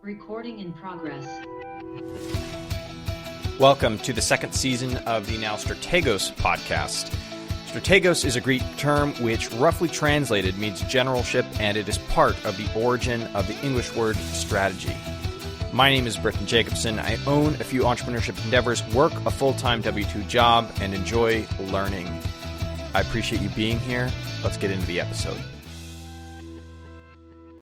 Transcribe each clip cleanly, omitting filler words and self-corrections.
Recording in progress. Welcome to the second season of the now Strategos podcast. Strategos is a Greek term which roughly translated means generalship, and it is part of the origin of the English word strategy. My name is Britton Jacobson. I own a few entrepreneurship endeavors, work a full-time W-2 job, and enjoy learning. I appreciate you being here. Let's get into the episode.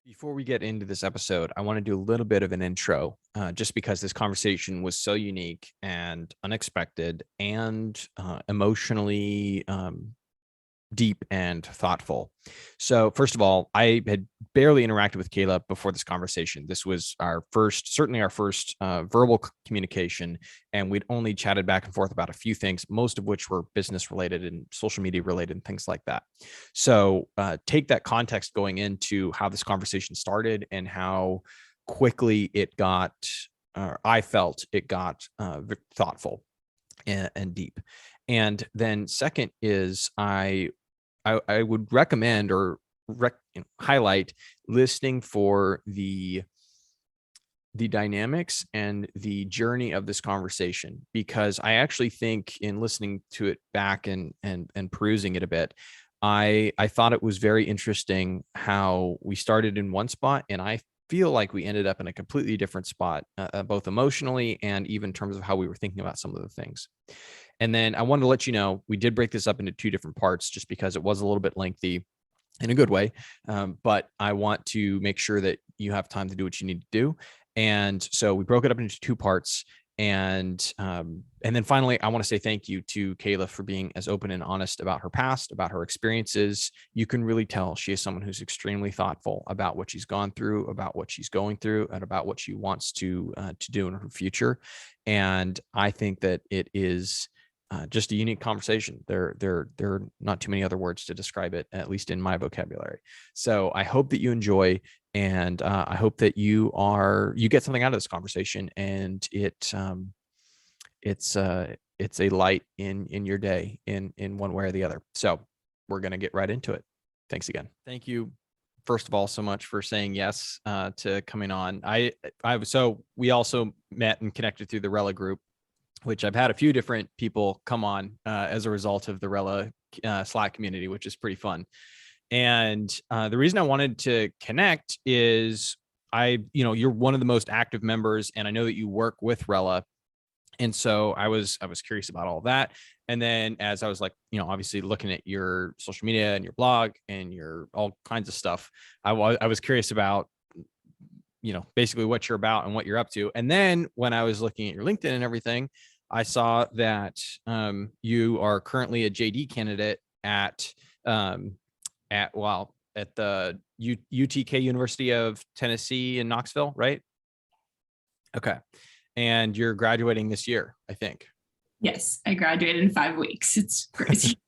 Before we get into this episode, I want to do a little bit of an intro, just because this conversation was so unique and unexpected and emotionally deep and thoughtful. So first of all, I had barely interacted with Kayla before this conversation. This was certainly our first verbal communication, and we'd only chatted back and forth about a few things, most of which were business related and social media related and things like that. So take that context going into how this conversation started and how quickly it got, I felt it got thoughtful and deep. And then second is I would recommend or highlight listening for the dynamics and the journey of this conversation, because I actually think in listening to it back and perusing it a bit, I thought it was very interesting how we started in one spot, and I feel like we ended up in a completely different spot, both emotionally and even in terms of how we were thinking about some of the things. And then I wanted to let you know, we did break this up into two different parts just because it was a little bit lengthy in a good way. But I want to make sure that you have time to do what you need to do. And so we broke it up into two parts. And then finally, I want to say thank you to Kayla for being as open and honest about her past, about her experiences. You can really tell she is someone who's extremely thoughtful about what she's gone through, about what she's going through, and about what she wants to do in her future. And I think that it is just a unique conversation. There are not too many other words to describe it, at least in my vocabulary. So I hope that you enjoy, and I hope that you get something out of this conversation, and it's a light in your day in one way or the other. So we're gonna get right into it. Thanks again. Thank you, first of all, so much for saying yes to coming on. So we also met and connected through the Rella group, which I've had a few different people come on as a result of the Rella Slack community, which is pretty fun. And the reason I wanted to connect is you're one of the most active members, and I know that you work with Rella. And so I was curious about all that. And then as I was obviously looking at your social media and your blog and your all kinds of stuff, I was curious about, basically what you're about and what you're up to. And then when I was looking at your LinkedIn and everything, I saw that you are currently a JD candidate at the UTK University of Tennessee in Knoxville, right? Okay. And you're graduating this year, I think. Yes, I graduated in 5 weeks. It's crazy.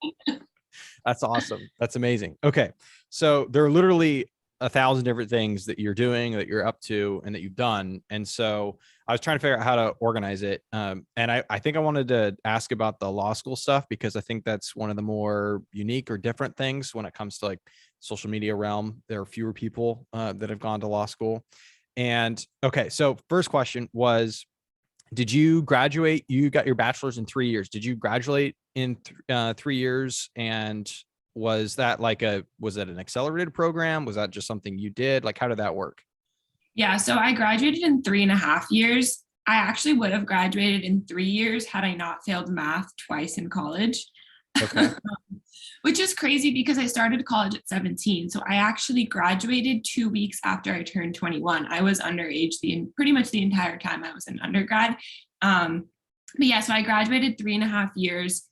That's awesome. That's amazing. Okay. So there are literally 1,000 different things that you're doing, that you're up to, and that you've done. And so I was trying to figure out how to organize it. And I think I wanted to ask about the law school stuff, because I think that's one of the more unique or different things when it comes to social media realm. There are fewer people that have gone to law school. And okay, so first question was, did you graduate? You got your bachelor's in 3 years. Did you graduate in 3 years? And was that was it an accelerated program? Was that just something you did? How did that work? Yeah, so I graduated in 3.5 years. I actually would have graduated in 3 years had I not failed math twice in college. Okay. Which is crazy because I started college at 17. So I actually graduated 2 weeks after I turned 21. I was underage pretty much the entire time I was in undergrad. But yeah, so I graduated 3.5 years.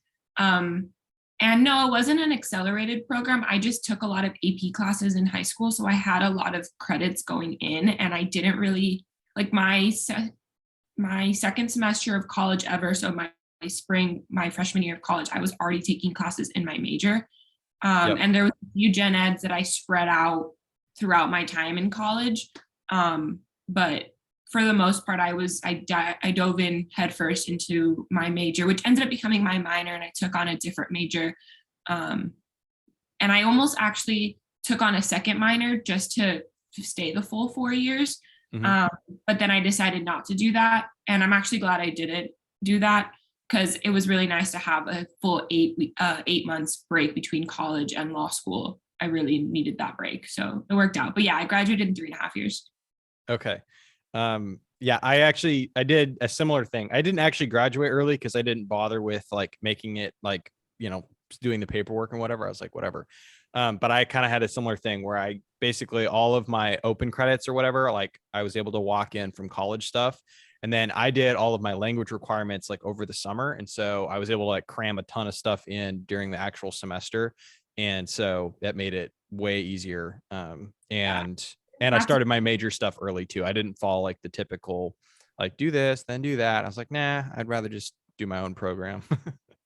And no, it wasn't an accelerated program. I just took a lot of AP classes in high school. So I had a lot of credits going in, and I didn't really my second semester of college ever. So my freshman year of college, I was already taking classes in my major. Yep. And there was a few gen eds that I spread out throughout my time in college. But for the most part, I dove in headfirst into my major, which ended up becoming my minor, and I took on a different major. And I almost actually took on a second minor just to stay the full 4 years. Mhm. Um, but then I decided not to do that. And I'm actually glad I didn't do that because it was really nice to have a full 8 months break between college and law school. I really needed that break. So it worked out. But yeah, I graduated in 3.5 years. Okay. Yeah, I did a similar thing. I didn't actually graduate early because I didn't bother with like making it like, doing the paperwork and whatever. I was like, whatever. But I kind of had a similar thing where I basically all of my open credits or whatever, like I was able to walk in from college stuff. And then I did all of my language requirements like over the summer. And so I was able to like cram a ton of stuff in during the actual semester. And so that made it way easier. Yeah. And I started my major stuff early too. I didn't follow like the typical, like do this, then do that. I was like, nah, I'd rather just do my own program.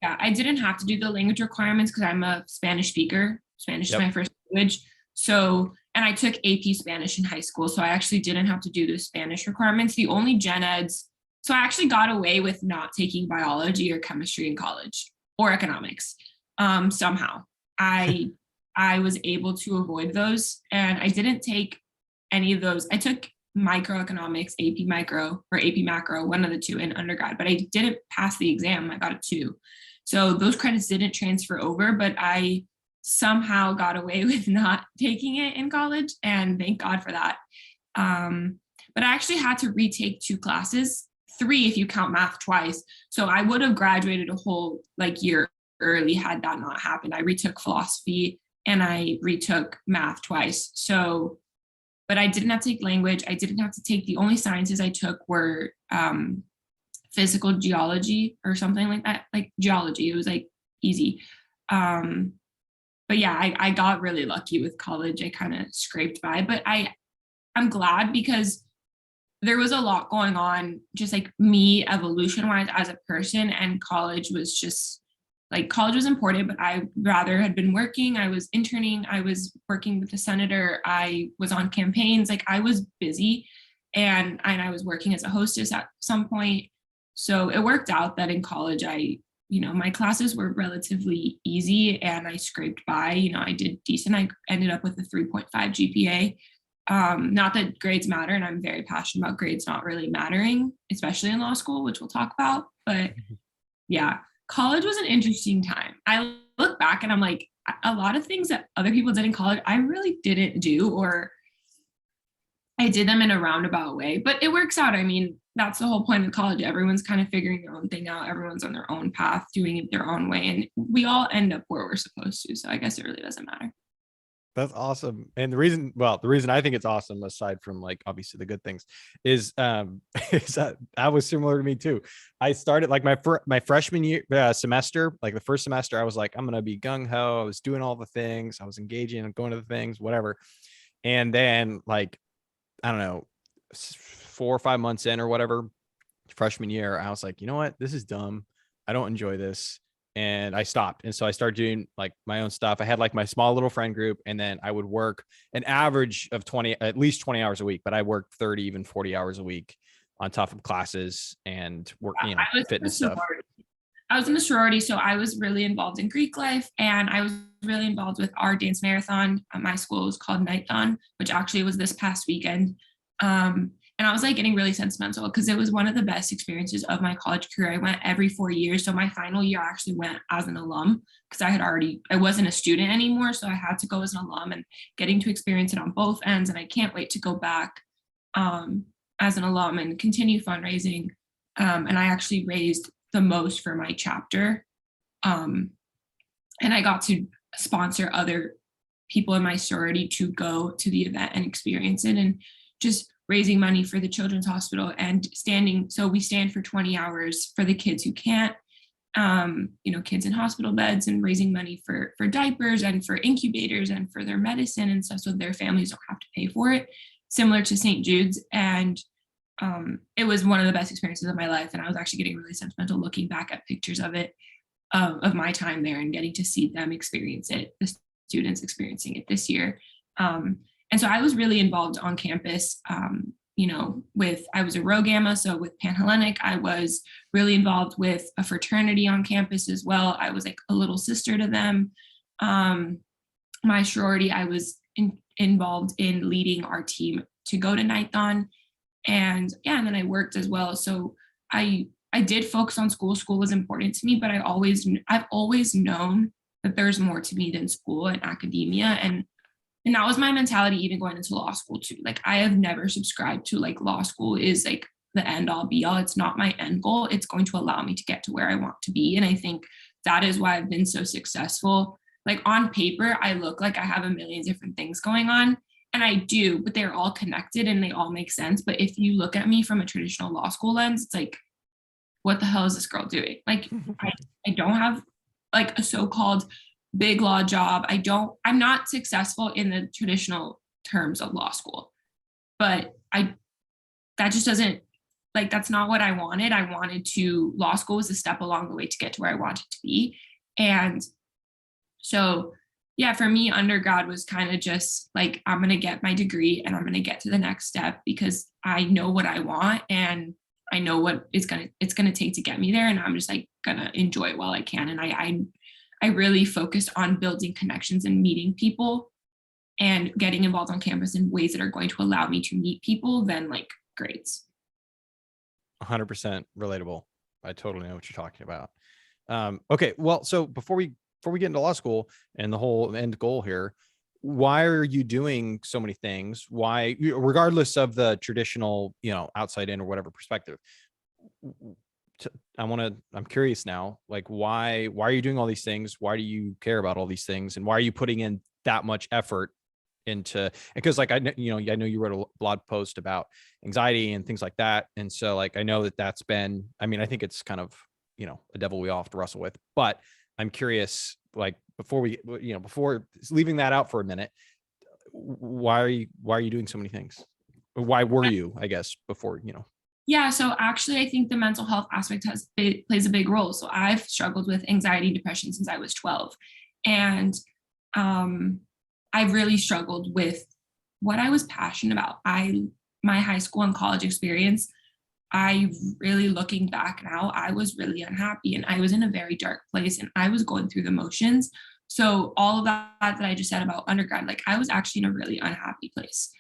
Yeah, I didn't have to do the language requirements because I'm a Spanish speaker. Spanish is Yep. my first language. So, and I took AP Spanish in high school. So I actually didn't have to do the Spanish requirements. The only gen eds, so I actually got away with not taking biology or chemistry in college or economics. Somehow I was able to avoid those and I didn't take any of those. I took microeconomics, AP micro or AP macro, one of the two in undergrad, but I didn't pass the exam. I got a 2. So those credits didn't transfer over, but I somehow got away with not taking it in college. And thank God for that. But I actually had to retake 2 classes, 3 if you count math twice. So I would have graduated a whole like year early had that not happened. I retook philosophy and I retook math twice. So, but I didn't have to take language. I didn't have to take, the only sciences I took were physical geology or something like that, like geology. It was like easy. But yeah, I got really lucky with college. I kind of scraped by, but I'm glad because there was a lot going on, just like me evolution wise as a person, and college was just like college was important, but I rather had been working. I was interning, I was working with the senator, I was on campaigns, like I was busy, and I was working as a hostess at some point. So it worked out that in college my classes were relatively easy and I scraped by. I did decent. I ended up with a 3.5 GPA. Not that grades matter, and I'm very passionate about grades not really mattering, especially in law school, which we'll talk about. But yeah, college was an interesting time. I look back and I'm like, a lot of things that other people did in college, I really didn't do, or I did them in a roundabout way, but it works out. I mean, that's the whole point of college. Everyone's kind of figuring their own thing out. Everyone's on their own path, doing it their own way. And we all end up where we're supposed to. So I guess it really doesn't matter. That's awesome. And the reason I think it's awesome, aside from like obviously the good things, is is that was similar to me too. I started like my freshman year semester, like the first semester, I was like, I'm gonna be gung ho. I was doing all the things, I was engaging and going to the things, whatever. And then like I don't know, 4 or 5 months in or whatever, freshman year, I was like, you know what, this is dumb. I don't enjoy this. And I stopped. And so I started doing like my own stuff. I had like my small little friend group, and then I would work an average of at least 20 hours a week, but I worked 30, even 40 hours a week on top of classes and work, fitness stuff. I was in a sorority, so I was really involved in Greek life, and I was really involved with our dance marathon at my school. It was called Nightthon, which actually was this past weekend. And I was like getting really sentimental because it was one of the best experiences of my college career. I went every 4 years. So my final year I actually went as an alum because I wasn't a student anymore. So I had to go as an alum, and getting to experience it on both ends. And I can't wait to go back as an alum and continue fundraising. And I actually raised the most for my chapter. And I got to sponsor other people in my sorority to go to the event and experience it, and just raising money for the children's hospital and so we stand for 20 hours for the kids who can't, kids in hospital beds, and raising money for diapers and for incubators and for their medicine and stuff, so their families don't have to pay for it, similar to St. Jude's. And it was one of the best experiences of my life. And I was actually getting really sentimental looking back at pictures of it, of my time there, and getting to see them experience it, the students experiencing it this year. And so I was really involved on campus, I was a Rho Gamma, so with Panhellenic, I was really involved with a fraternity on campus as well. I was like a little sister to them. My sorority, I was involved in leading our team to go to Nightthon. And yeah, and then I worked as well. So I did focus on school. School was important to me, but I've always known that there's more to me than school and academia. And that was my mentality even going into law school too. Like I have never subscribed to like law school is like the end all be all. It's not my end goal. It's going to allow me to get to where I want to be. And I think that is why I've been so successful. Like on paper, I look like I have a million different things going on. And I do, but they're all connected and they all make sense. But if you look at me from a traditional law school lens, it's like, what the hell is this girl doing? Like, I don't have like a so-called big law job. I'm not successful in the traditional terms of law school, but that just doesn't, like, that's not what I wanted. Law school was a step along the way to get to where I wanted to be. And so, yeah, for me, undergrad was kind of just like, I'm going to get my degree and I'm going to get to the next step because I know what I want and I know what it's going to take to get me there. And I'm just like going to enjoy it while I can. And I really focused on building connections and meeting people and getting involved on campus in ways that are going to allow me to meet people than like grades. 100% relatable. I totally know what you're talking about. Okay. Well, so before we get into law school and the whole end goal here, why are you doing so many things? Why, regardless of the traditional, outside in or whatever perspective, I'm curious now, like, why are you doing all these things? Why do you care about all these things? And why are you putting in that much effort into, because like, I know you wrote a blog post about anxiety and things like that. And so like, I know that's been, I mean, I think it's kind of, a devil we all have to wrestle with, but I'm curious, like before leaving that out for a minute, why are you doing so many things? Why were you, I guess, before, Yeah, so actually, I think the mental health aspect plays a big role. So I've struggled with anxiety, depression since I was 12, and I've really struggled with what I was passionate about. My high school and college experience, I really looking back now, I was really unhappy and I was in a very dark place and I was going through the motions. So all of that I just said about undergrad, like I was actually in a really unhappy place.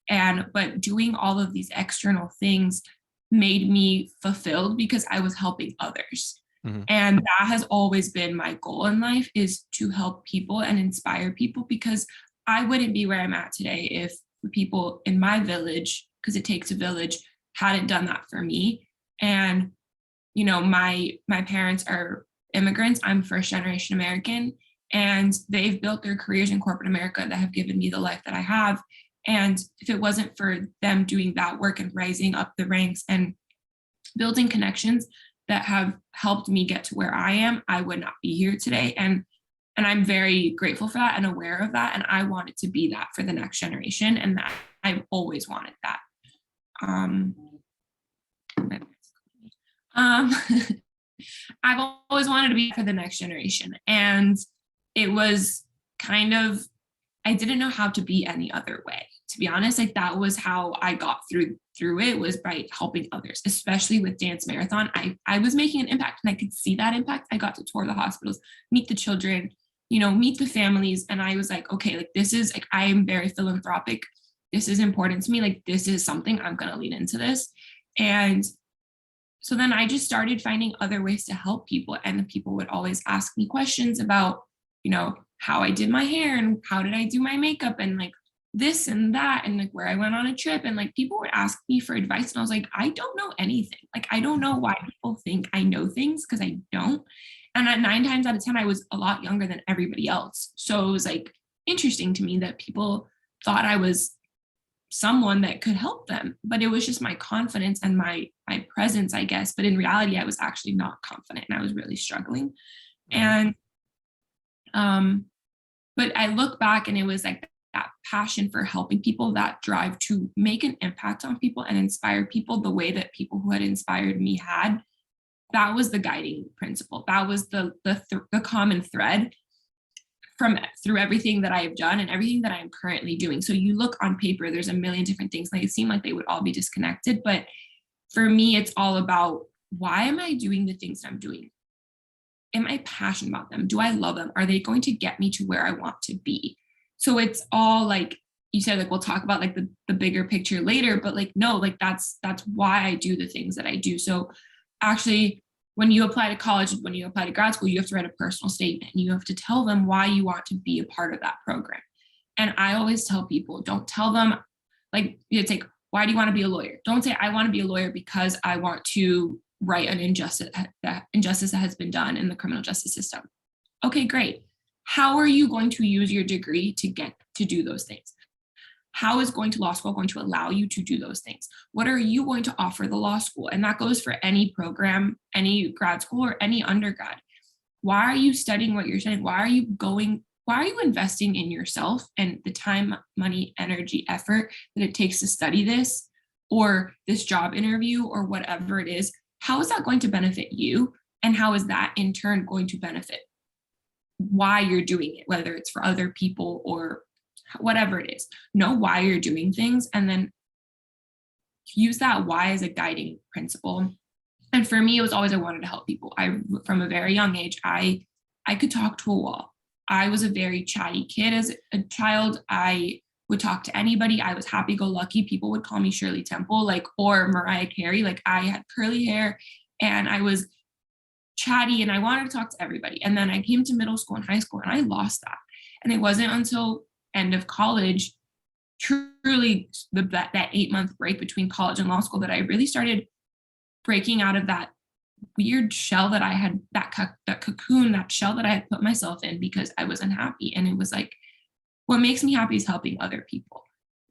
But doing all of these external things made me fulfilled because I was helping others. Mm-hmm. And that has always been my goal in life, is to help people and inspire people, because I wouldn't be where I'm at today if the people in my village, because it takes a village, hadn't done that for me. And my parents are immigrants. I'm first generation American, and they've built their careers in corporate America that have given me the life that I have. And if it wasn't for them doing that work and rising up the ranks and building connections that have helped me get to where I am, I would not be here today. And I'm very grateful for that and aware of that. And I want it to be that for the next generation. And that I've always wanted that. I've always wanted to be for the next generation. And it was kind of, I didn't know how to be any other way. To be honest, like that was how I got through it, was by helping others, especially with Dance Marathon. I was making an impact and I could see that impact. I got to tour the hospitals, meet the children, meet the families. And I was like, okay, like this is like, I am very philanthropic. This is important to me. Like this is something I'm going to lean into this. And so then I just started finding other ways to help people. And the people would always ask me questions about, how I did my hair and how did I do my makeup and like this and that, and like where I went on a trip. And like people would ask me for advice and I was like, I don't know anything. Like, I don't know why people think I know things, because I don't. And at 9 times out of 10, I was a lot younger than everybody else. So it was like interesting to me that people thought I was someone that could help them, but it was just my confidence and my presence, I guess. But in reality, I was actually not confident and I was really struggling. And but I look back and it was like that passion for helping people, that drive to make an impact on people and inspire people the way that people who had inspired me had. That was the guiding principle. That was the common thread through everything that I have done and everything that I'm currently doing. So you look on paper, there's a million different things. Like it seem like they would all be disconnected, but for me, it's all about, why am I doing the things that I'm doing? Am I passionate about them? Do I love them? Are they going to get me to where I want to be? So it's all like, you said like we'll talk about like the bigger picture later, but like no, like that's why I do the things that I do. So actually, when you apply to college, when you apply to grad school, you have to write a personal statement. You have to tell them why you want to be a part of that program. And I always tell people, don't tell them like, it's like, why do you want to be a lawyer? Don't say I want to be a lawyer because I want to right an injustice that has been done in the criminal justice system. Okay, great. How are you going to use your degree to get to do those things? How is going to law school going to allow you to do those things? What are you going to offer the law school? And that goes for any program, any grad school or any undergrad. Why are you studying what you're studying? Why are you investing in yourself and the time, money, energy, effort that it takes to study this or this job interview or whatever it is? How is that going to benefit you? And how is that in turn going to benefit why you're doing it, whether it's for other people or whatever it is? Know why you're doing things and then use that why as a guiding principle. And for me, it was always I wanted to help people. From a very young age, I could talk to a wall. I was a very chatty kid as a child. I would talk to anybody. I was happy-go-lucky. People would call me Shirley Temple, like, or Mariah Carey. Like, I had curly hair and I was chatty and I wanted to talk to everybody. And then I came to middle school and high school and I lost that. And it wasn't until end of college, truly that 8-month break between college and law school, that I really started breaking out of that weird shell that I had, that cocoon, that shell that I had put myself in because I was unhappy. And it was like, what makes me happy is helping other people.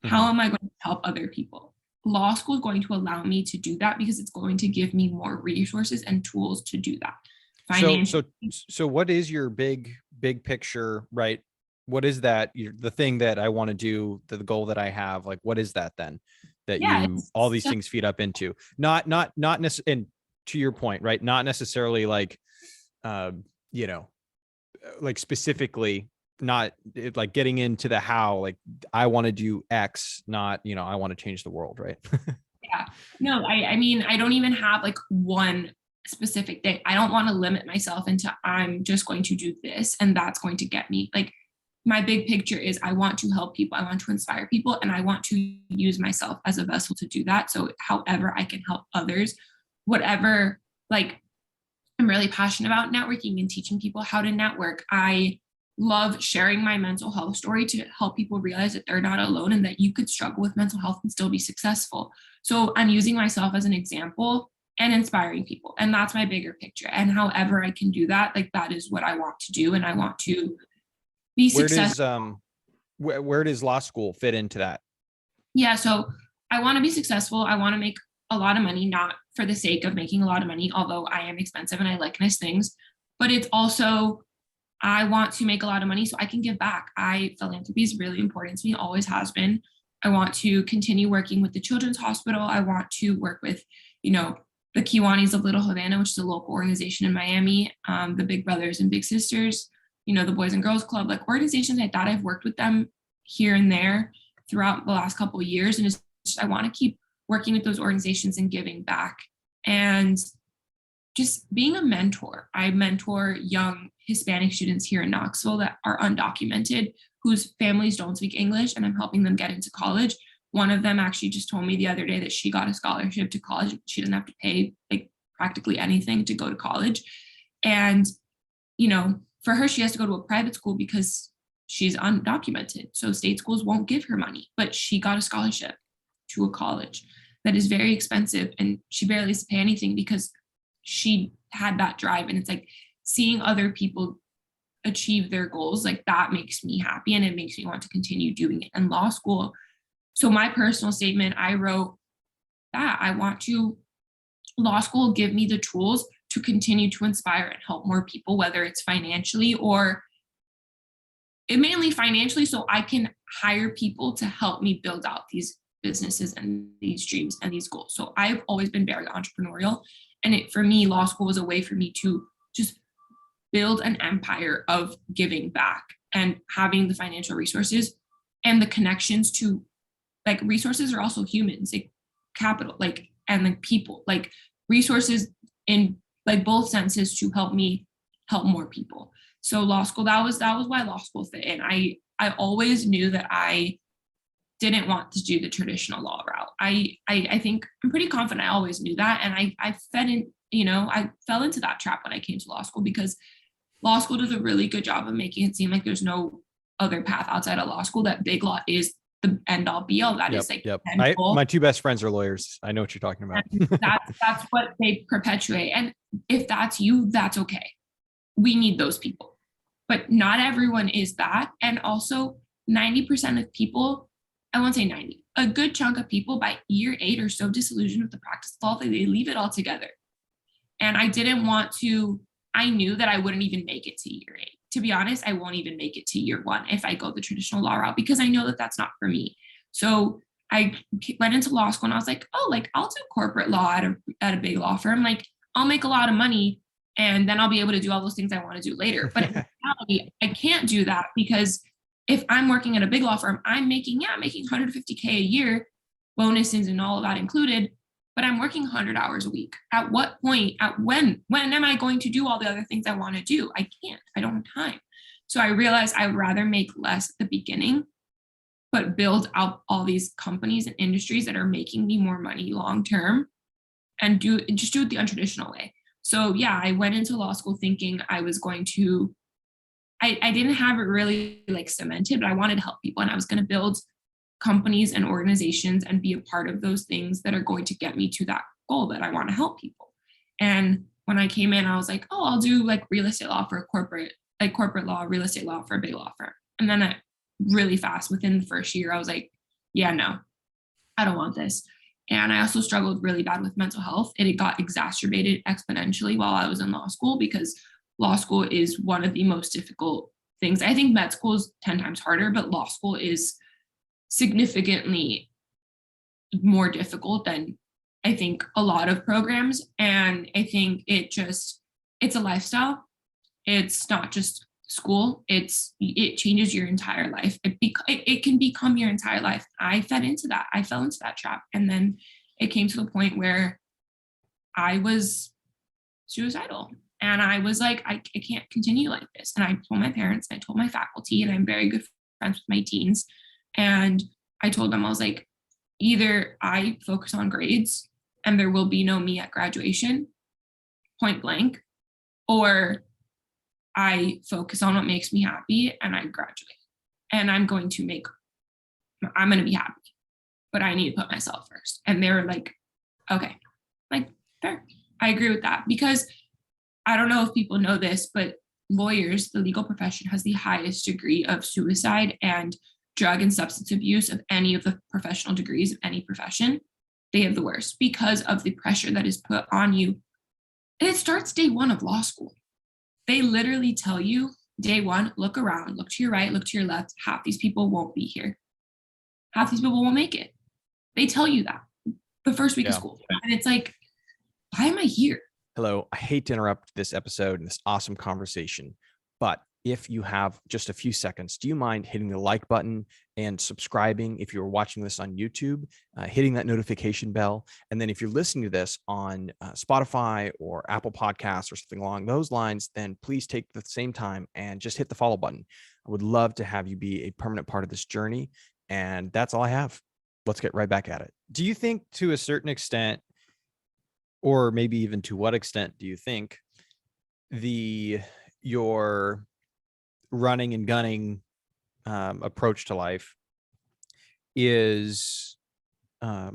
Mm-hmm. How am I going to help other people? Law school is going to allow me to do that because it's going to give me more resources and tools to do that. So what is your big picture, right? What is that? The thing that I want to do, the goal that I have, like, what is that then that all these things feed up into? Not necessarily, and to your point, right? Not necessarily like, like specifically, not like getting into the how, like I want to do X, not, I want to change the world, right? Yeah. No, I mean, I don't even have like one specific thing. I don't want to limit myself into I'm just going to do this and that's going to get me. Like, my big picture is I want to help people. I want to inspire people and I want to use myself as a vessel to do that. So however I can help others, whatever, like, I'm really passionate about networking and teaching people how to network. I love sharing my mental health story to help people realize that they're not alone and that you could struggle with mental health and still be successful. So I'm using myself as an example and inspiring people. And that's my bigger picture. And however I can do that, like, that is what I want to do. And I want to be successful. Where does law school fit into that? Yeah. So I want to be successful. I want to make a lot of money, not for the sake of making a lot of money, although I am expensive and I like nice things, but it's also, I want to make a lot of money so I can give back. Philanthropy is really important to me, always has been. I want to continue working with the Children's Hospital. I want to work with, the Kiwanis of Little Havana, which is a local organization in Miami, the Big Brothers and Big Sisters, the Boys and Girls Club, like organizations like that. I've worked with them here and there throughout the last couple of years. And I want to keep working with those organizations and giving back and just being a mentor. I mentor young Hispanic students here in Knoxville that are undocumented, whose families don't speak English, and I'm helping them get into college. One of them actually just told me the other day that she got a scholarship to college. She doesn't have to pay like practically anything to go to college. And, for her, she has to go to a private school because she's undocumented. So state schools won't give her money, but she got a scholarship to a college that is very expensive and she barely has to pay anything because she had that drive. And it's like seeing other people achieve their goals, like that makes me happy and it makes me want to continue doing it. And law school, so my personal statement, I wrote that I want to, law school give me the tools to continue to inspire and help more people, whether it's financially or mainly financially, so I can hire people to help me build out these businesses and these dreams and these goals. So I've always been very entrepreneurial. And for me, law school was a way for me to just build an empire of giving back and having the financial resources and the connections to, like, resources are also humans, like capital, like, and like people, like resources in like both senses to help me help more people. So law school, that was why law school fit in. I always knew that I didn't want to do the traditional law route. I think I'm pretty confident I always knew that. And I fell into that trap when I came to law school, because law school does a really good job of making it seem like there's no other path outside of law school, that big law is the end all be all. That is like my two best friends are lawyers. I know what you're talking about. that's what they perpetuate. And if that's you, that's okay. We need those people, but not everyone is that. And also 90% of people, I won't say 90, a good chunk of people by year 8 are so disillusioned with the practice of law that they leave it all together. And I didn't want to, I knew that I wouldn't even make it to year 8. To be honest, I won't even make it to year 1 if I go the traditional law route, because I know that that's not for me. So I went into law school and I was like, oh, like I'll do corporate law at a big law firm. Like I'll make a lot of money and then I'll be able to do all those things I want to do later. But in reality, I can't do that, because if I'm working at a big law firm, I'm making 150K a year, bonuses and all of that included, but I'm working 100 hours a week. At what point, when am I going to do all the other things I want to do? I can't, I don't have time. So I realized I would rather make less at the beginning, but build out all these companies and industries that are making me more money long-term, and just do it the untraditional way. So yeah, I went into law school thinking I was going to, I didn't have it really like cemented, but I wanted to help people, and I was going to build companies and organizations and be a part of those things that are going to get me to that goal that I want to help people. And when I came in, I was like, oh, I'll do like real estate law for a corporate law, real estate law for a big law firm. And then I really fast, within the first year, I was like, yeah, no, I don't want this. And I also struggled really bad with mental health. It got exacerbated exponentially while I was in law school, because law school is one of the most difficult things. I think med school is 10 times harder, but law school is significantly more difficult than I think a lot of programs. And I think it's a lifestyle. It's not just school. It changes your entire life. It can become your entire life. I fell into that trap. And then it came to the point where I was suicidal. And I was like, I can't continue like this. And I told my parents, I told my faculty, and I'm very good friends with my teens. And I told them, I was like, either I focus on grades and there will be no me at graduation, point blank, or I focus on what makes me happy and I graduate. And I'm going to be happy, but I need to put myself first. And they were like, okay, like, fair. I agree with that, because I don't know if people know this, but lawyers, the legal profession, has the highest degree of suicide and drug and substance abuse of any of the professional degrees of any profession. They have the worst because of the pressure that is put on you. And it starts day 1 of law school. They literally tell you day 1, look around, look to your right, look to your left. Half these people won't be here. Half these people won't make it. They tell you that the first week of school. And it's like, why am I here? Hello, I hate to interrupt this episode and this awesome conversation, but if you have just a few seconds, do you mind hitting the like button and subscribing if you're watching this on YouTube, hitting that notification bell? And then if you're listening to this on Spotify or Apple Podcasts or something along those lines, then please take the same time and just hit the follow button. I would love to have you be a permanent part of this journey. And that's all I have. Let's get right back at it. Do you think, to a certain extent, or maybe even to what extent, do you think your running and gunning approach to life is a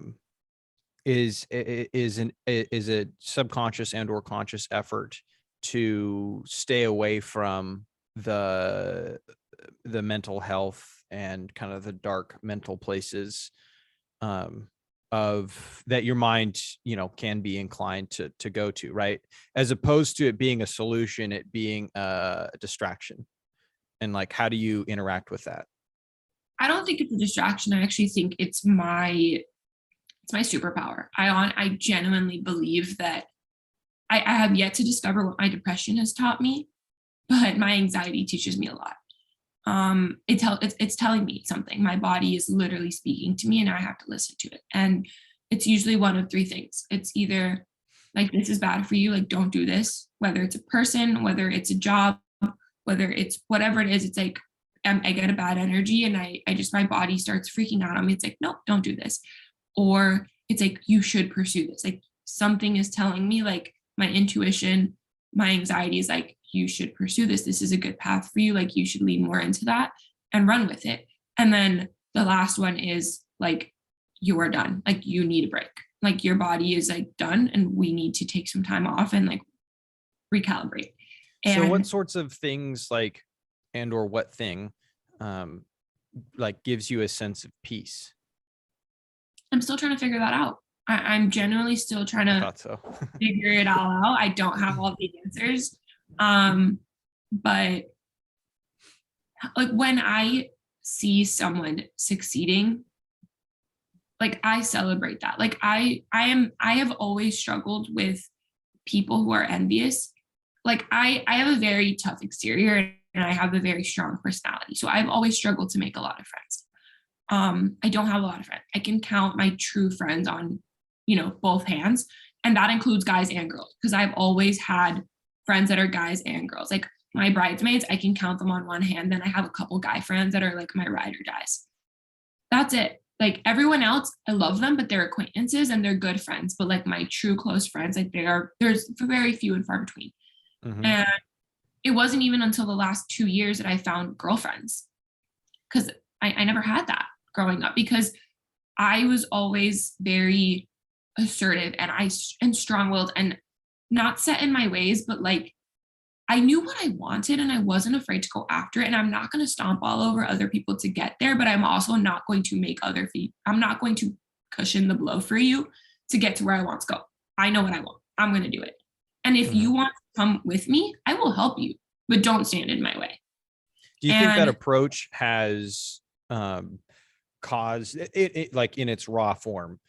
subconscious and or conscious effort to stay away from the mental health and kind of the dark mental places of that your mind, can be inclined to go to, right? As opposed to it being a solution, it being a distraction. And like, how do you interact with that? I don't think it's a distraction. I actually think it's my superpower. I genuinely believe that I have yet to discover what my depression has taught me, but my anxiety teaches me a lot. It's telling me something. My body is literally speaking to me and I have to listen to it. And it's usually one of 3 things. It's either like, this is bad for you, like, don't do this, whether it's a person, whether it's a job, whether it's whatever it is. It's like, I get a bad energy and I just, my body starts freaking out on me. It's like, no, don't do this. Or it's like, you should pursue this. Like something is telling me, like my intuition, my anxiety is like, you should pursue this. This is a good path for you. Like you should lean more into that and run with it. And then the last one is like, you are done. Like you need a break. Like your body is like done and we need to take some time off and like recalibrate. So And what sorts of things like, and or what thing like gives you a sense of peace? I'm still trying to figure that out. I'm generally still trying I to thought so. figure it all out. I don't have all the answers. But like when I see someone succeeding, like I celebrate that. Like I have always struggled with people who are envious. Like I have a very tough exterior and I have a very strong personality. So I've always struggled to make a lot of friends. I don't have a lot of friends. I can count my true friends on, both hands. And that includes guys and girls, because I've always had friends that are guys and girls. Like my bridesmaids, I can count them on one hand. Then I have a couple guy friends that are like my ride or dies. That's it. Like everyone else, I love them, but they're acquaintances and they're good friends. But like my true close friends, like there's very few and far between. Mm-hmm. And it wasn't even until the last 2 years that I found girlfriends, because I never had that growing up, because I was always very assertive and strong-willed and not set in my ways, but like I knew what I wanted and I wasn't afraid to go after it. And I'm not going to stomp all over other people to get there, but I'm also not going to make other feet. I'm not going to cushion the blow for you to get to where I want to go. I know what I want. I'm going to do it. And if you want to come with me, I will help you, but don't stand in my way. Do you think that approach has caused it like in its raw form,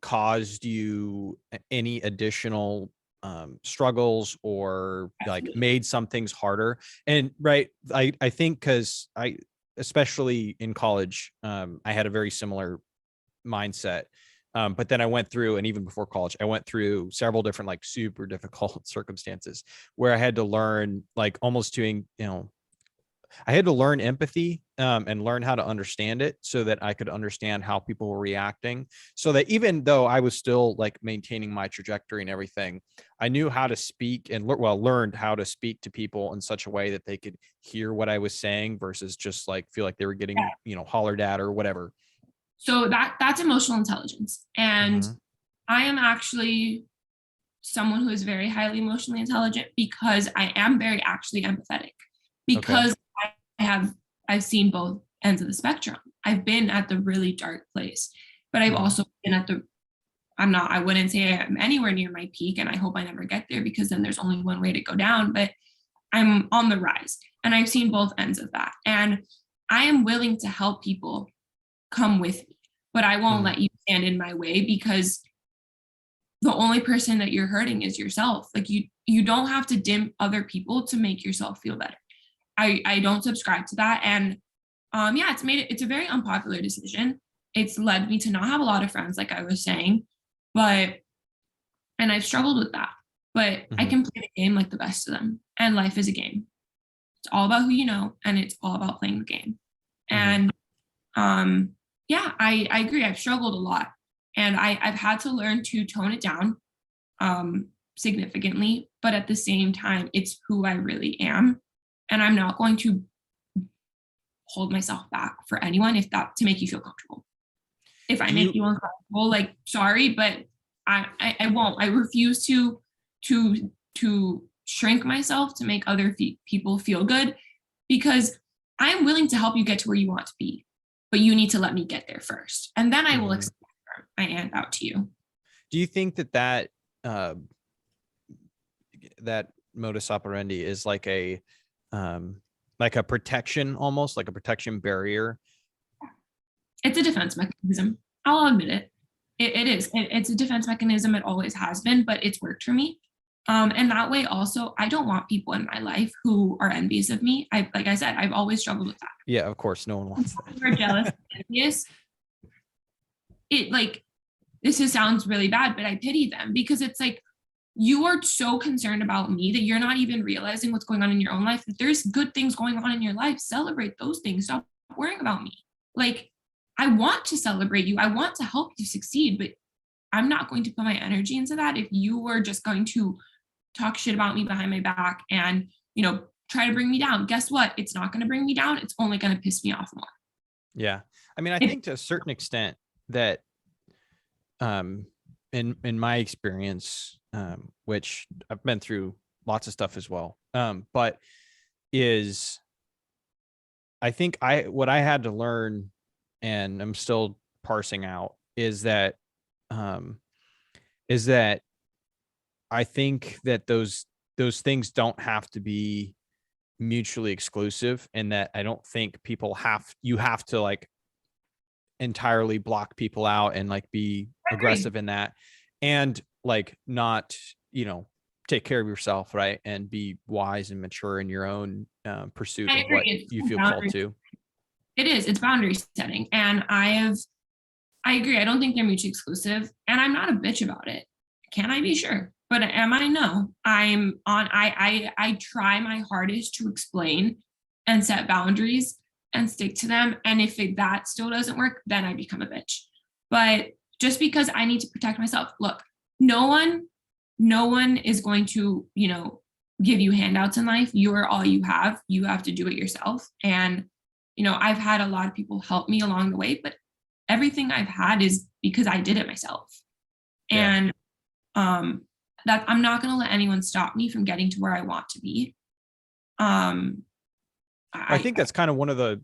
caused you any additional struggles or like made some things harder? And right, I think because especially in college, I had a very similar mindset. But then I went through, and even before college, I went through several different like super difficult circumstances where I had to learn like almost doing, I had to learn empathy and learn how to understand it so that I could understand how people were reacting, so that even though I was still like maintaining my trajectory and everything, I knew how to speak and learned how to speak to people in such a way that they could hear what I was saying versus just like feel like they were getting, hollered at or whatever. So that's emotional intelligence. And I am actually someone who is very highly emotionally intelligent because I am very actually empathetic, because I've seen both ends of the spectrum. I've been at the really dark place, but I've also been at I wouldn't say I'm anywhere near my peak, and I hope I never get there, because then there's only one way to go down, but I'm on the rise and I've seen both ends of that. And I am willing to help people come with me, but I won't let you stand in my way, because the only person that you're hurting is yourself. Like you don't have to dim other people to make yourself feel better. I don't subscribe to that. And it's a very unpopular decision. It's led me to not have a lot of friends, like I was saying, and I've struggled with that, but I can play the game like the best of them. And life is a game. It's all about who you know, and it's all about playing the game. And I agree. I've struggled a lot, and I've had to learn to tone it down significantly, but at the same time, it's who I really am. And I'm not going to hold myself back for anyone to make you feel comfortable. If I make you uncomfortable, like, sorry, but I won't. I refuse to shrink myself to make other people feel good, because I'm willing to help you get to where you want to be, but you need to let me get there first. And then I will extend my hand out to you. Do you think that modus operandi is like a protection, almost like a protection barrier? It's a defense mechanism. I'll admit it. It is. It's a defense mechanism. It always has been, but it's worked for me. And that way also, I don't want people in my life who are envious of me. Like I said, I've always struggled with that. Yeah, of course. No one wants that. Who are jealous and envious. This sounds really bad, but I pity them, because it's like, you are so concerned about me that you're not even realizing what's going on in your own life. That there's good things going on in your life. Celebrate those things. Stop worrying about me. Like, I want to celebrate you. I want to help you succeed, but I'm not going to put my energy into that if you were just going to talk shit about me behind my back and, try to bring me down. Guess what? It's not going to bring me down. It's only going to piss me off more. Yeah. I mean, I think to a certain extent that, in my experience, which I've been through lots of stuff as well, but is, I think what I had to learn, and I'm still parsing out, is that I think that those things don't have to be mutually exclusive, and that I don't think you have to like entirely block people out and like be aggressive in that, and like not, take care of yourself, right? And be wise and mature in your own pursuit of what you feel called to. It is. It's boundary setting. And I agree. I don't think they're mutually exclusive. And I'm not a bitch about it. Can I be? Sure. But am I? No. I try my hardest to explain and set boundaries and stick to them. And if that still doesn't work, then I become a bitch. But just because I need to protect myself, look, no one is going to, give you handouts in life. You're all you have. You have to do it yourself. And, I've had a lot of people help me along the way, but everything I've had is because I did it myself. Yeah. And that I'm not going to let anyone stop me from getting to where I want to be. I think that's kind of one of the,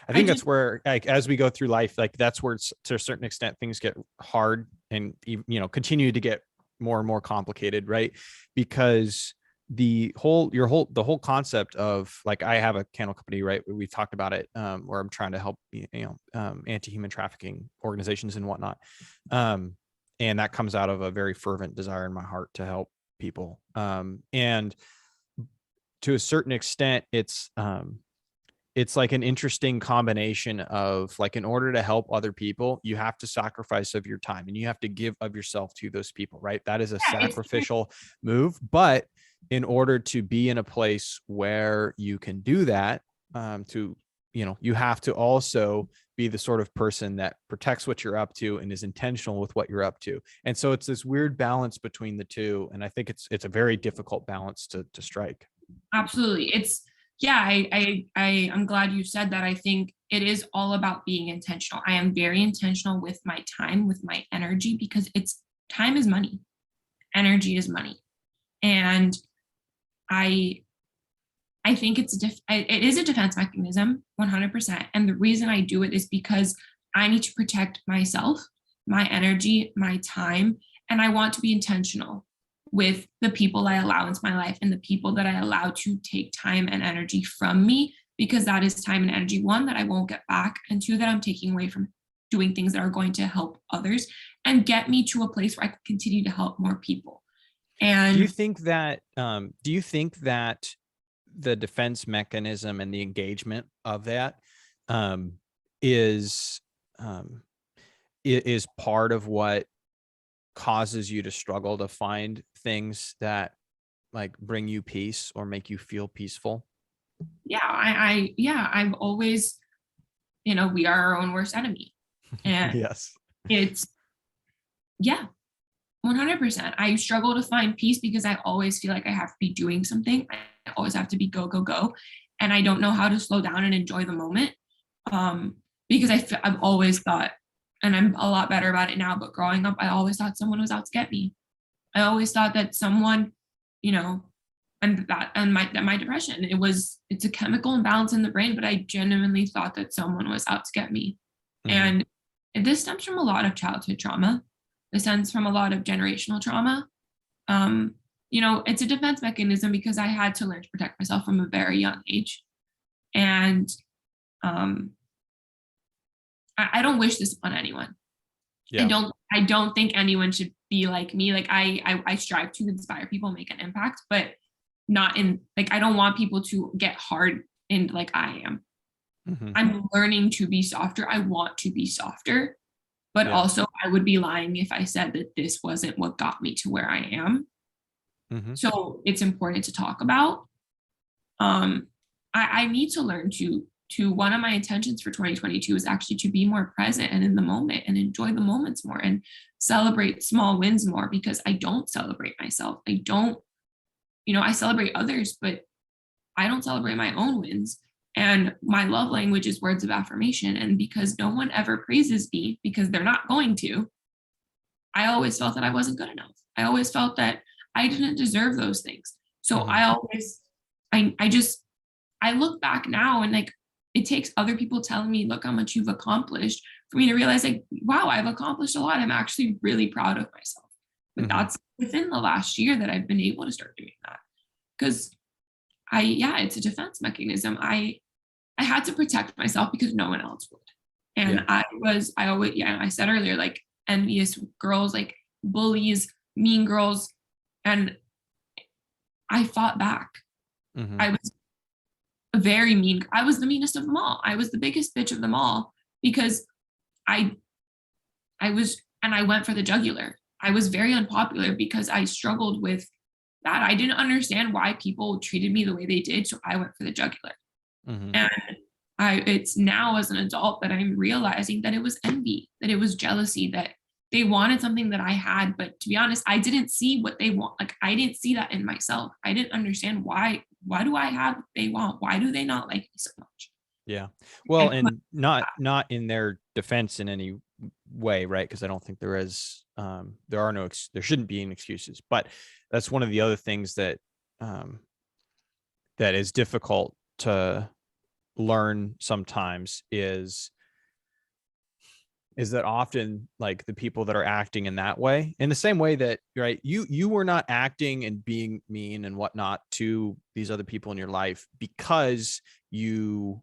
I think that's where, like, as we go through life, like that's where it's, to a certain extent, things get hard and, continue to get more and more complicated, right? Because the whole concept of, like, I have a candle company, right? We talked about it, where I'm trying to help, anti-human trafficking organizations and whatnot. And that comes out of a very fervent desire in my heart to help people. And to a certain extent, it's like an interesting combination of, like, in order to help other people, you have to sacrifice of your time and you have to give of yourself to those people, right? That is a sacrificial move. But in order to be in a place where you can do that, you have to also be the sort of person that protects what you're up to and is intentional with what you're up to. And so it's this weird balance between the two. And I think it's a very difficult balance to strike. Absolutely. I'm glad you said that. I think it is all about being intentional. I am very intentional with my time, with my energy, because time is money. Energy is money. And I think it is a defense mechanism, 100%. And the reason I do it is because I need to protect myself, my energy, my time, and I want to be intentional with the people I allow into my life and the people that I allow to take time and energy from me, because that is time and energy, one, that I won't get back, and two, that I'm taking away from doing things that are going to help others and get me to a place where I can continue to help more people. And do you think that the defense mechanism and the engagement of that is part of what causes you to struggle to find things that, like, bring you peace or make you feel peaceful? Yeah, I've always, we are our own worst enemy. And yes, it's, yeah, 100%. I struggle to find peace because I always feel like I have to be doing something. I always have to be go, go, go. And I don't know how to slow down and enjoy the moment. Because I've always thought, and I'm a lot better about it now, but growing up, I always thought someone was out to get me. I always thought that someone, and my depression, it's a chemical imbalance in the brain, but I genuinely thought that someone was out to get me. Mm-hmm. And this stems from a lot of childhood trauma. This stems from a lot of generational trauma. It's a defense mechanism because I had to learn to protect myself from a very young age. And I don't wish this upon anyone. Yeah. I don't think anyone should be like me. Like I strive to inspire people, make an impact, but not in, like, I don't want people to get hard in like I am. Mm-hmm. I'm learning to be softer. I want to be softer. But Yeah. also I would be lying if I said that this wasn't what got me to where I am. Mm-hmm. So it's important to talk about. um I need to learn to one of my intentions for 2022 is actually to be more present and in the moment and enjoy the moments more and celebrate small wins more, because I don't celebrate myself. I don't, I celebrate others, but I don't celebrate my own wins. And my love language is words of affirmation. And because no one ever praises me, because they're not going to, I always felt that I wasn't good enough. I always felt that I didn't deserve those things. So Mm-hmm. I just, I look back now and like, it takes other people telling me, look how much you've accomplished, for me to realize like, wow, I've accomplished a lot. I'm actually really proud of myself. But Mm-hmm. that's within the last year that I've been able to start doing that. Because it's a defense mechanism. I had to protect myself because no one else would. And Yeah. I always, I said earlier, like envious girls, like bullies, mean girls. And I fought back. Mm-hmm. I was very mean. I was the meanest of them all. I was the biggest bitch of them all because I, and I went for the jugular. I was very unpopular because I struggled with that. I didn't understand why people treated me the way they did. So I went for the jugular. Mm-hmm. And it's now as an adult that I'm realizing that it was envy, that it was jealousy, that they wanted something that I had. But to be honest, I didn't see what they want. Like I didn't see that in myself. I didn't understand why do I have what they want? Why do they not like me so much? Yeah. Well, I put and not in their defense in any way, right? Because I don't think there is there shouldn't be any excuses. But that's one of the other things that um that is difficult to learn sometimes is that often like the people that are acting in that way, in the same way that, right, you were not acting and being mean and whatnot to these other people in your life because you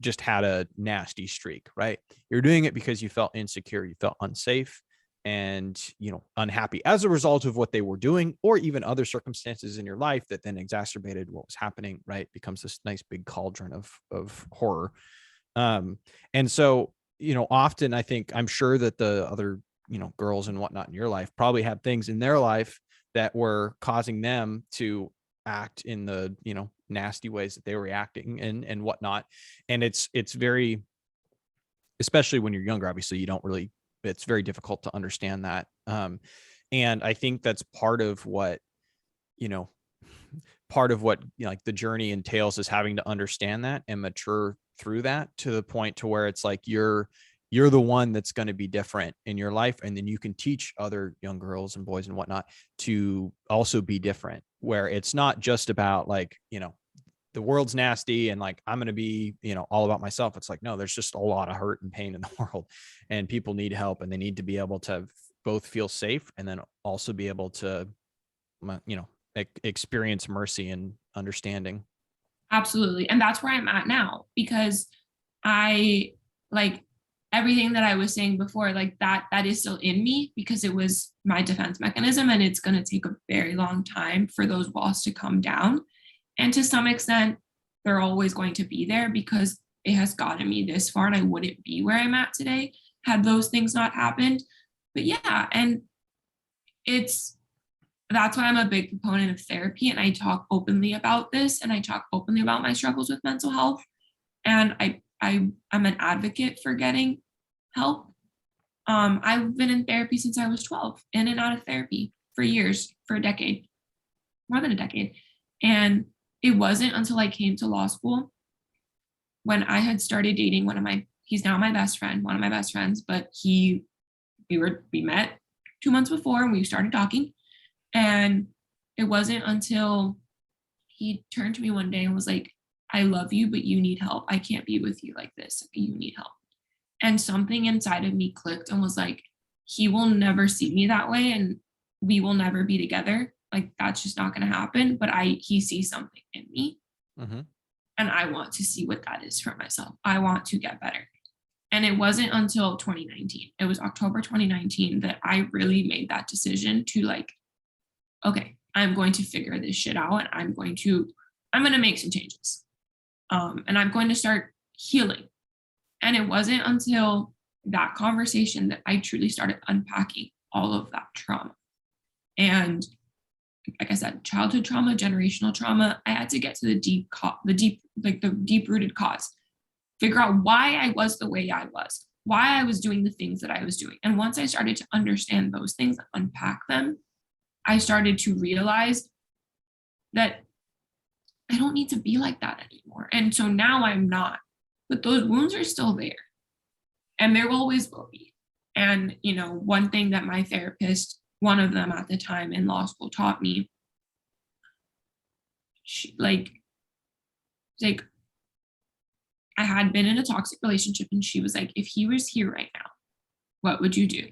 just had a nasty streak, right? You're doing it because you felt insecure, you felt unsafe, and unhappy as a result of what they were doing, or even other circumstances in your life that then exacerbated what was happening, right? Becomes this nice big cauldron of horror. And so, often I'm sure that the other, girls and whatnot in your life probably had things in their life that were causing them to act in the, nasty ways that they were reacting and whatnot. And it's very, especially when you're younger, obviously you don't really, it's very difficult to understand that. And I think that's part of what, you know, like the journey entails, is having to understand that and mature through that to the point to where it's like you're the one that's going to be different in your life, and then you can teach other young girls and boys and whatnot to also be different, where it's not just about like, the world's nasty and like I'm going to be, all about myself. It's like, no, there's just a lot of hurt and pain in the world, and people need help, and they need to be able to both feel safe and then also be able to, you know experience mercy and understanding. Absolutely. And that's where I'm at now, because I like everything that I was saying before, like that is still in me because it was my defense mechanism, and it's going to take a very long time for those walls to come down. And to some extent, they're always going to be there because it has gotten me this far, and I wouldn't be where I'm at today had those things not happened. But yeah, and it's that's why I'm a big proponent of therapy, and I talk openly about this, and I talk openly about my struggles with mental health. And I'm an advocate for getting help. I've been in therapy since I was 12, in and out of therapy for years, for a decade, more than a decade. And it wasn't until I came to law school when I had started dating he's now my best friend, one of my best friends, but we met 2 months before and we started talking. And it wasn't until he turned to me one day and was like, I love you, but you need help. I can't be with you like this. You need help. And something inside of me clicked and was like, he will never see me that way, and we will never be together. Like that's just not going to happen. But he sees something in me, Mm-hmm. and I want to see what that is for myself. I want to get better. And it wasn't until 2019, it was October 2019, that I really made that decision to like, okay, I'm going to figure this shit out, and I'm going to make some changes. And I'm going to start healing. And it wasn't until that conversation that I truly started unpacking all of that trauma. And like I said, childhood trauma, generational trauma, I had to get to the deep rooted cause, figure out why I was the way I was, why I was doing the things that I was doing. And once I started to understand those things, unpack them, I started to realize that I don't need to be like that anymore. And so now I'm not, but those wounds are still there and there always will be. And, you know, one thing that my therapist, one of them at the time in law school, taught me, like I had been in a toxic relationship, and she was like, if he was here right now, what would you do?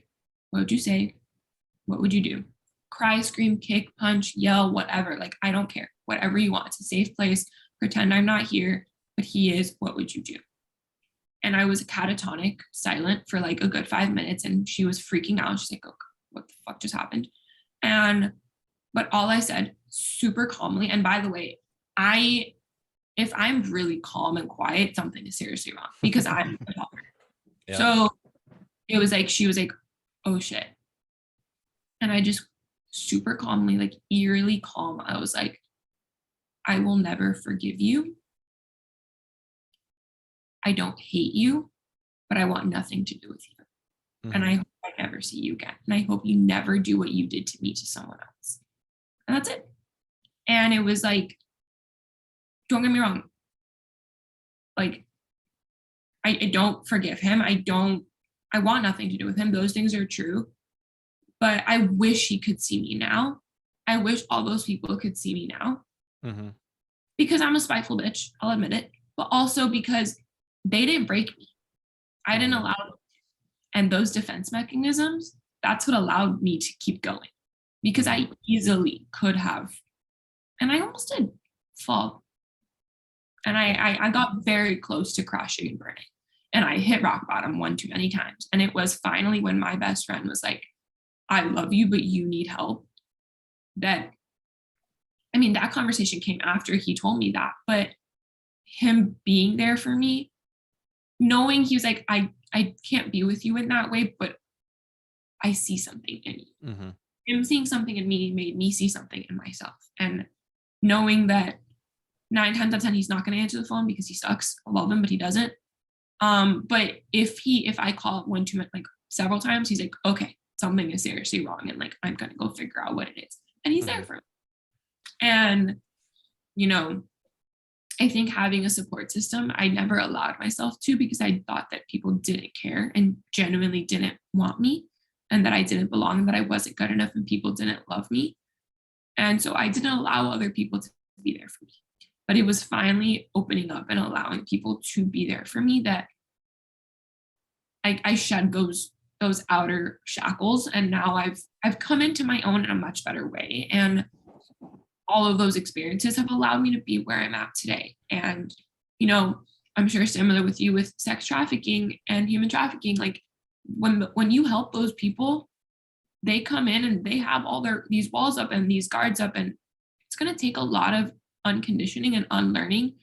What would you say? What would you do? Cry, scream, kick, punch, yell, whatever. Like, I don't care. Whatever you want. It's a safe place. Pretend I'm not here, but he is. What would you do? And I was catatonic, silent for like a good 5 minutes, and she was freaking out. She's like, oh, what the fuck just happened? But all I said super calmly, and by the way, if I'm really calm and quiet, something is seriously wrong because I'm a talker. Yeah. So it was like, she was like, oh shit. And I just super calmly, like eerily calm, I was like, I will never forgive you. I don't hate you, but I want nothing to do with you. Mm-hmm. And I hope I never see you again. And I hope you never do what you did to me to someone else. And that's it. And it was like, don't get me wrong. Like, I don't forgive him. I want nothing to do with him. Those things are true. But I wish he could see me now. I wish all those people could see me now. Mm-hmm. Because I'm a spiteful bitch, I'll admit it. But also because they didn't break me. I didn't allow them. And those defense mechanisms, that's what allowed me to keep going. Because I easily could have, and I almost did fall. And I got very close to crashing and burning. And I hit rock bottom one too many times. And it was finally when my best friend was like, I love you, but you need help. That conversation came after he told me that. But him being there for me, knowing he was like, I can't be with you in that way, but I see something in you. Mm-hmm. Him seeing something in me made me see something in myself. And knowing that 9 times out of 10, he's not going to answer the phone because he sucks. I love him, but he doesn't. But if I call one too much, like several times, he's like, okay, something is seriously wrong. And like, I'm going to go figure out what it is. And he's there for me. And, you know, I think having a support system, I never allowed myself to, because I thought that people didn't care and genuinely didn't want me, and that I didn't belong, and that I wasn't good enough, and people didn't love me. And so I didn't allow other people to be there for me. But it was finally opening up and allowing people to be there for me that I shed those outer shackles. And now I've come into my own in a much better way. And all of those experiences have allowed me to be where I'm at today. And, you know, I'm sure similar with you with sex trafficking and human trafficking, like when you help those people, they come in and they have all these walls up and these guards up, and it's going to take a lot of unconditioning and unlearning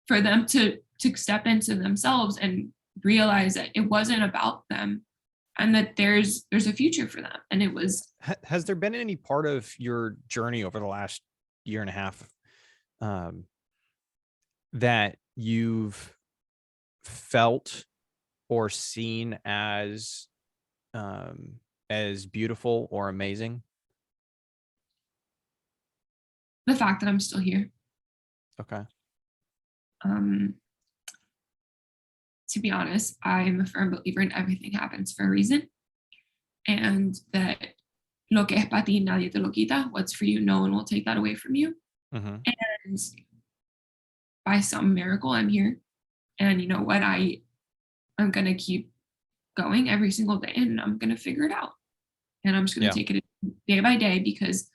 for them to step into themselves and realize that it wasn't about them, and that there's a future for them. And it was. Has there been any part of your journey over the last year and a half that you've felt or seen as beautiful or amazing? The fact that I'm still here. Okay. To be honest, I'm a firm believer in everything happens for a reason, and that lo que es para ti, nadie te lo quita. What's for you, no one will take that away from you. Mm-hmm. And by some miracle, I'm here. And you know what? I'm going to keep going every single day, and I'm going to figure it out. And I'm just going to take it day by day, because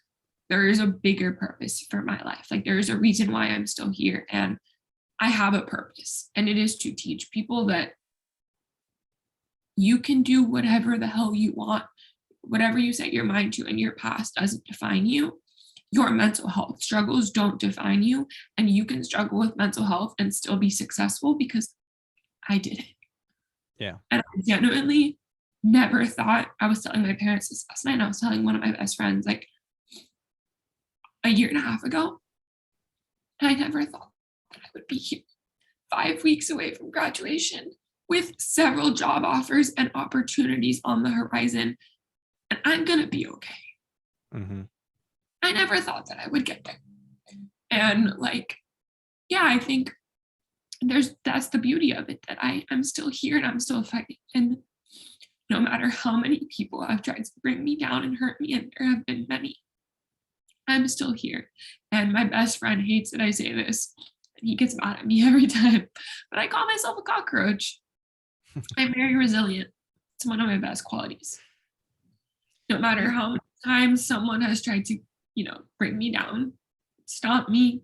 there is a bigger purpose for my life. Like, there is a reason why I'm still here, and I have a purpose, and it is to teach people that you can do whatever the hell you want. Whatever you set your mind to, and your past doesn't define you. Your mental health struggles don't define you, and you can struggle with mental health and still be successful, because I did it. Yeah. And I genuinely never thought, I was telling my parents this last night, and I was telling one of my best friends like a year and a half ago, and I never thought that I would be here 5 weeks away from graduation with several job offers and opportunities on the horizon, and I'm gonna be okay. Mm-hmm. I never thought that I would get there. And like, yeah, I think that's the beauty of it, that I'm still here and I'm still fighting. And no matter how many people have tried to bring me down and hurt me, and there have been many, I'm still here. And my best friend hates that I say this, and he gets mad at me every time. But I call myself a cockroach. I'm very resilient. It's one of my best qualities. No matter how many times someone has tried to, bring me down, stop me,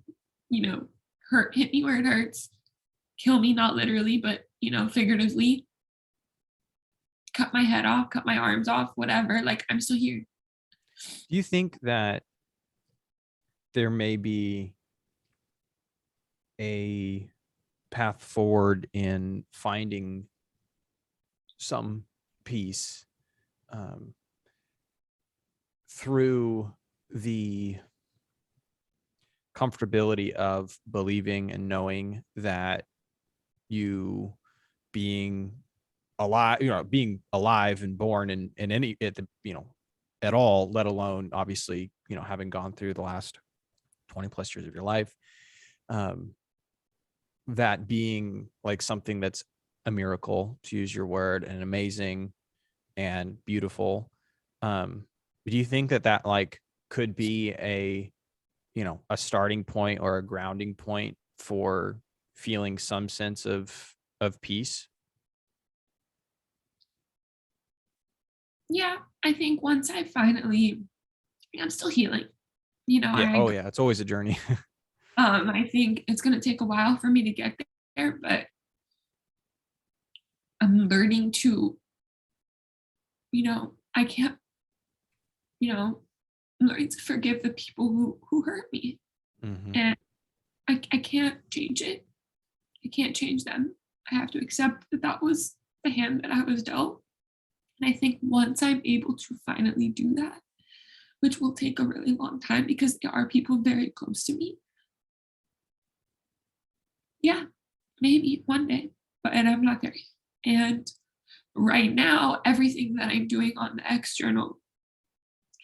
hit me where it hurts, kill me, not literally, but, figuratively, cut my head off, cut my arms off, whatever, like I'm still here. Do you think that there may be a path forward in finding some peace through the comfortability of believing and knowing that you being alive, being alive and born in any at the, at all, let alone obviously, having gone through the last 20 plus years of your life, that being like something that's a miracle, to use your word, and amazing and beautiful. Do you think that like could be a starting point or a grounding point for feeling some sense of peace? Yeah, I think once I finally, I'm still healing. Yeah. Oh yeah. It's always a journey. I think it's gonna take a while for me to get there, but I'm learning to, I can't, I'm learning to forgive the people who hurt me. Mm-hmm. And I can't change it. I can't change them. I have to accept that that was the hand that I was dealt. And I think once I'm able to finally do that, which will take a really long time because there are people very close to me. Yeah, maybe one day, and I'm not there yet. And right now, everything that I'm doing on the external,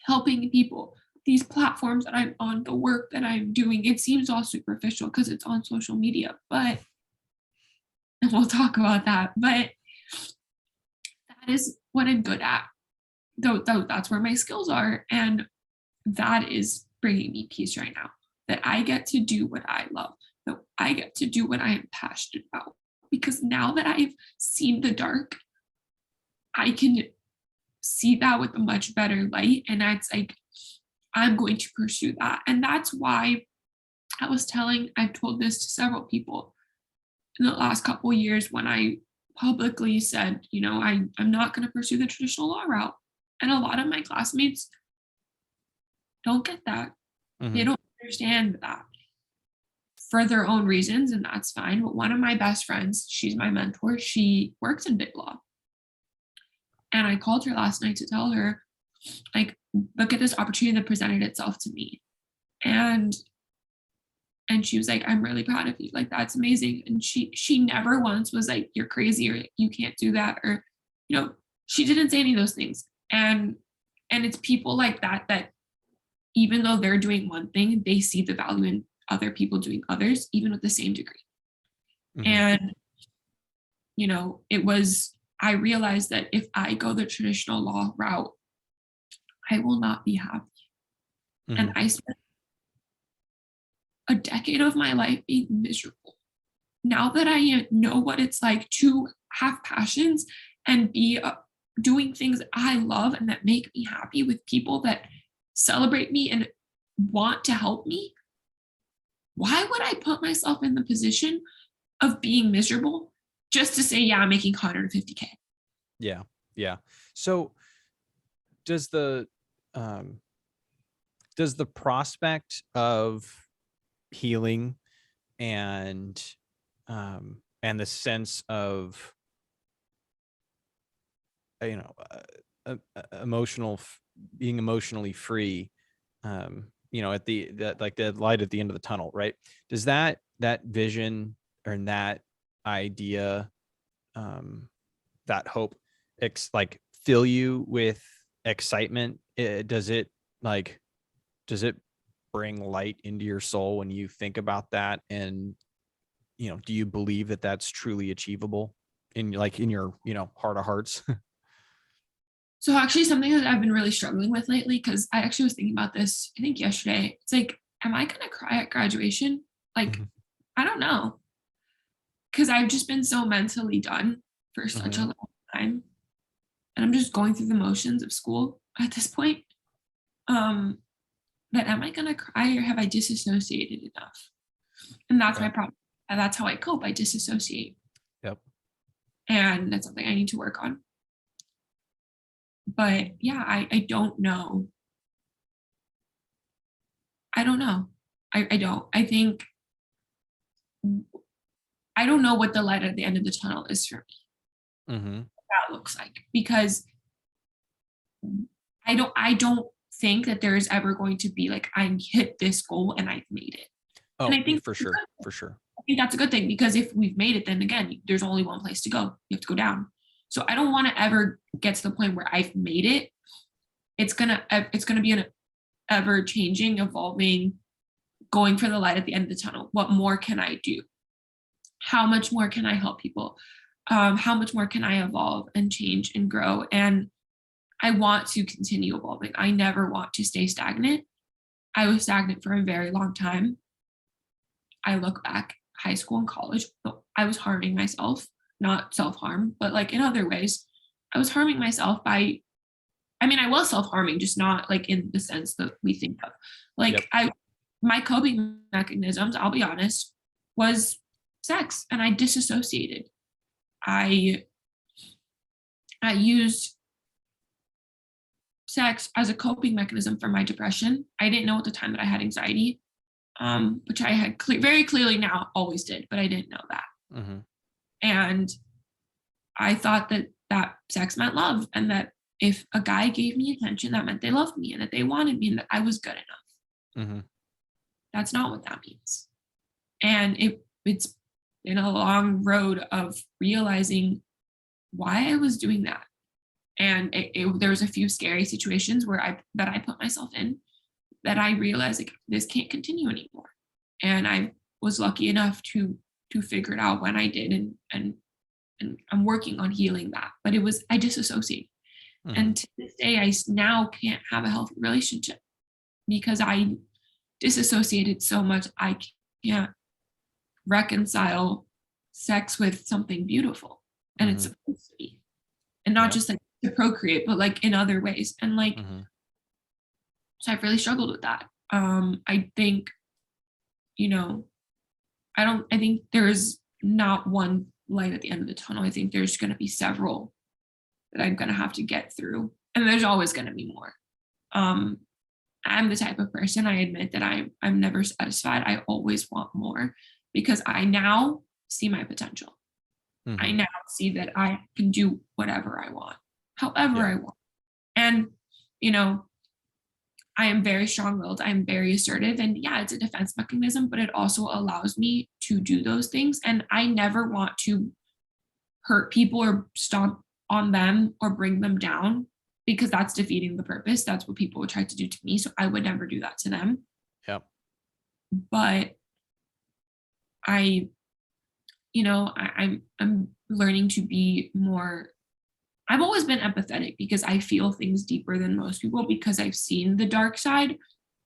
helping people, these platforms that I'm on, the work that I'm doing, it seems all superficial because it's on social media, but, and we'll talk about that, but that is what I'm good at. Though that's where my skills are. And that is bringing me peace right now, that I get to do what I love, that I get to do what I am passionate about. Because now that I've seen the dark, I can see that with a much better light. And that's like, I'm going to pursue that. And that's why I've told this to several people in the last couple of years when I publicly said, I'm not going to pursue the traditional law route. And a lot of my classmates don't get that. They Mm-hmm. don't understand that for their own reasons, and that's fine. But one of my best friends, she's my mentor, she works in big law. And I called her last night to tell her, like, look at this opportunity that presented itself to me. And she was like, I'm really proud of you. Like, that's amazing. And she never once was like, you're crazy or you can't do that. Or, she didn't say any of those things. And it's people like that even though they're doing one thing, they see the value in other people doing others, even with the same degree. Mm-hmm. And, I realized that if I go the traditional law route, I will not be happy. Mm-hmm. And I spent a decade of my life being miserable. Now that I know what it's like to have passions and be doing things I love and that make me happy with people that celebrate me and want to help me, why would I put myself in the position of being miserable just to say, yeah, I'm making 150K? Yeah. Yeah. So does the prospect of healing and the sense of you know, emotional, being emotionally free, at the light at the end of the tunnel, right? Does that vision or that idea, that hope, fill you with excitement? Like, does it bring light into your soul when you think about that? And, do you believe that that's truly achievable in your, heart of hearts? So actually something that I've been really struggling with lately, because I actually was thinking about this, I think yesterday. It's like, am I gonna cry at graduation? Like, Mhm. I don't know. Because I've just been so mentally done for such a Mhm. long time. And I'm just going through the motions of school at this point. Um, that am I gonna cry or have I disassociated enough? And that's my Okay. problem. And that's how I cope. I disassociate. Yep. And that's something I need to work on. But yeah, I don't know. I don't know. I don't. I think I don't know what the light at the end of the tunnel is for me. Mhm. That looks like, because I don't think that there is ever going to be like I hit this goal and I've made it. And Oh, I yeah, think for sure. For sure. I think that's a good thing, because if we've made it, then again, there's only one place to go. You have to go down. So I don't want to ever get to the point where I've made it. It's gonna be an ever changing, evolving, going for the light at the end of the tunnel. What more can I do? How much more can I help people? How much more can I evolve and change and grow? And I want to continue evolving. I never want to stay stagnant. I was stagnant for a very long time. I look back, high school and college, I was harming myself, not self harm, but like in other ways. I was harming myself I mean, I was self harming, just not like in the sense that we think of. Yep. Like, my coping mechanisms, I'll be honest, was sex, and I disassociated. I, I used sex as a coping mechanism for my depression. I didn't know at the time that I had anxiety, which I had very clearly now always did, but I didn't know that. Mhm. And I thought that sex meant love, and that if a guy gave me attention, that meant they loved me and that they wanted me and that I was good enough. Mhm. That's not what that means. And it's been a long road of realizing why I was doing that. And there was a few scary situations where I put myself in, that I realized like this can't continue anymore. And I was lucky enough to figure it out when I did, and I'm working on healing that. But I disassociated. Mhm. And to this day, now can't have a healthy relationship because I disassociated so much. I can't reconcile sex with something beautiful, and it's Mhm. supposed to be, and not Yep. just like to procreate, but like in other ways. And like, Mhm. so I've really struggled with that. I think, you know, I think there is not one light at the end of the tunnel. I think there's going to be several that I'm going to have to get through, and there's always going to be more. Um, I'm the type of person, I admit, that I'm never satisfied. I always want more, because I now see my potential. I Mhm. now see that I can do whatever I want, however Yeah. I want. And, you know, I am very strong willed. I'm very assertive. And yeah, it's a defense mechanism, but it also allows me to do those things. And I never want to hurt people or stomp on them or bring them down, because that's defeating the purpose. That's what people would try to do to me. So I would never do that to them. Yep. But I, I'm learning to be more. I've always been empathetic because I feel things deeper than most people because I've seen the dark side.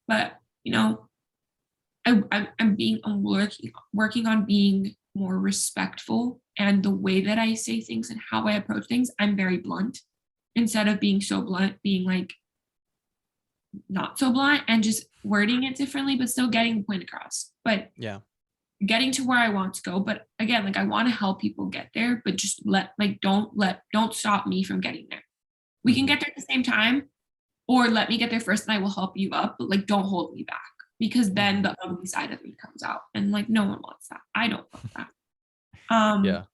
But I'm working on being more respectful, and the way that I say things and how I approach things, I'm very blunt instead of being so blunt, being like not so blunt and just wording it differently, but still getting the point across. But Yeah. getting to where I want to go. But again, like I want to help people get there, but just don't stop me from getting there. We can Mhm. get there at the same time, or let me get there first and I will help you up, but like don't hold me back, because then Mhm. the ugly side of me comes out, and like no one wants that. I don't want that. Um Yeah.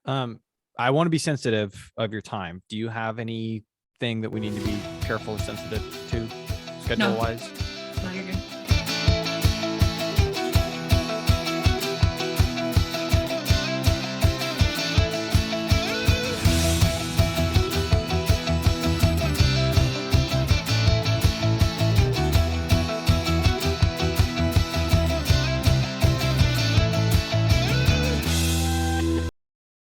Um, I want to be sensitive of your time. Do you have anything that we need to be careful or sensitive to schedule No. wise?